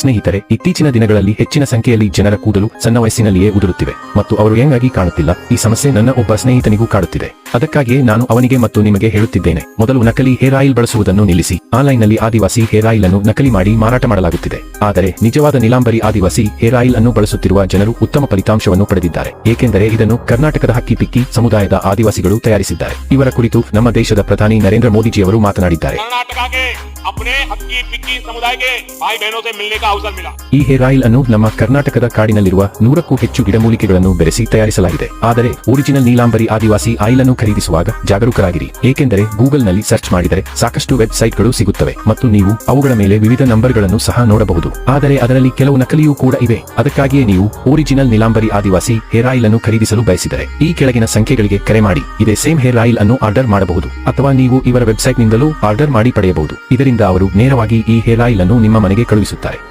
ಸ್ನೇಹಿತರೆ, ಇತ್ತೀಚಿನ ದಿನಗಳಲ್ಲಿ ಹೆಚ್ಚಿನ ಸಂಖ್ಯೆಯಲ್ಲಿ ಜನರ ಕೂದಲು ಸಣ್ಣ ವಯಸ್ಸಿನಲ್ಲಿಯೇ ಉದುರುತ್ತಿವೆ ಮತ್ತು ಅವರು ಹೆಂಗಾಗಿ ಕಾಣುತ್ತಿಲ್ಲ. ಈ ಸಮಸ್ಯೆ ನನ್ನ ಒಬ್ಬ ಸ್ನೇಹಿತನಿಗೂ ಕಾಡುತ್ತಿದೆ. ಅದಕ್ಕಾಗಿಯೇ ನಾನು ಅವನಿಗೆ ಮತ್ತು ನಿಮಗೆ ಹೇಳುತ್ತಿದ್ದೇನೆ, ಮೊದಲು ನಕಲಿ ಹೇರ್ ಆಯಿಲ್ ಬಳಸುವುದನ್ನು ನಿಲ್ಲಿಸಿ. ಆನ್ಲೈನ್ನಲ್ಲಿ ಆದಿವಾಸಿ ಹೇರ್ ಆಯಿಲ್ ಅನ್ನು ನಕಲಿ ಮಾಡಿ ಮಾರಾಟ ಮಾಡಲಾಗುತ್ತಿದೆ. ಆದರೆ ನಿಜವಾದ ನೀಲಾಂಬರಿ ಆದಿವಾಸಿ ಹೇರ್ ಆಯಿಲ್ ಅನ್ನು ಬಳಸುತ್ತಿರುವ ಜನರು ಉತ್ತಮ ಫಲಿತಾಂಶವನ್ನು ಪಡೆದಿದ್ದಾರೆ, ಏಕೆಂದರೆ ಇದನ್ನು ಕರ್ನಾಟಕದ ಹಕ್ಕಿಪಿಕ್ಕಿ ಸಮುದಾಯದ ಆದಿವಾಸಿಗಳು ತಯಾರಿಸಿದ್ದಾರೆ. ಇವರ ಕುರಿತು ನಮ್ಮ ದೇಶದ ಪ್ರಧಾನಿ ನರೇಂದ್ರ ಮೋದಿಜಿಯವರು ಮಾತನಾಡಿದ್ದಾರೆ. ಈ ಹೇರ್ ಆಯಿಲ್ ಅನ್ನು ನಮ್ಮ ಕರ್ನಾಟಕದ ಕಾಡಿನಲ್ಲಿರುವ 100ಕ್ಕೂ ಹೆಚ್ಚು ಗಿಡಮೂಲಿಕೆಗಳನ್ನು ಬೆರೆಸಿ ತಯಾರಿಸಲಾಗಿದೆ. ಆದರೆ ಒರಿಜಿನಲ್ ನೀಲಾಂಬರಿ ಆದಿವಾಸಿ ಆಯಿಲ್ ಅನ್ನು ಖರೀದಿಸುವಾಗ ಜಾಗರೂಕರಾಗಿರಿ, ಏಕೆಂದರೆ ಗೂಗಲ್ನಲ್ಲಿ ಸರ್ಚ್ ಮಾಡಿದರೆ ಸಾಕಷ್ಟು ವೆಬ್ಸೈಟ್ಗಳು ಸಿಗುತ್ತವೆ ಮತ್ತು ನೀವು ಅವುಗಳ ಮೇಲೆ ವಿವಿಧ ನಂಬರ್ಗಳನ್ನು ಸಹ ನೋಡಬಹುದು. ಆದರೆ ಅದರಲ್ಲಿ ಕೆಲವು ನಕಲಿಯೂ ಕೂಡ ಇವೆ. ಅದಕ್ಕಾಗಿಯೇ ನೀವು ಒರಿಜಿನಲ್ ನೀಲಾಂಬರಿ ಆದಿವಾಸಿ ಹೇರ್ ಆಯಿಲ್ ಅನ್ನು ಖರೀದಿಸಲು ಬಯಸಿದರೆ ಈ ಕೆಳಗಿನ ಸಂಖ್ಯೆಗಳಿಗೆ ಕರೆ ಮಾಡಿ. ಇದೇ ಸೇಮ್ ಹೇರ್ ಆಯಿಲ್ ಅನ್ನು ಆರ್ಡರ್ ಮಾಡಬಹುದು ಅಥವಾ ನೀವು ಇವರ ವೆಬ್ಸೈಟ್ನಿಂದಲೂ ಆರ್ಡರ್ ಮಾಡಿ ಪಡೆಯಬಹುದು. ಇದರಿಂದ ಅವರು ನೇರವಾಗಿ ಈ ಹೇರ್ ಆಯಿಲ್ ಅನ್ನು ನಿಮ್ಮ ಮನೆಗೆ ಕಳುಹಿಸುತ್ತಾರೆ.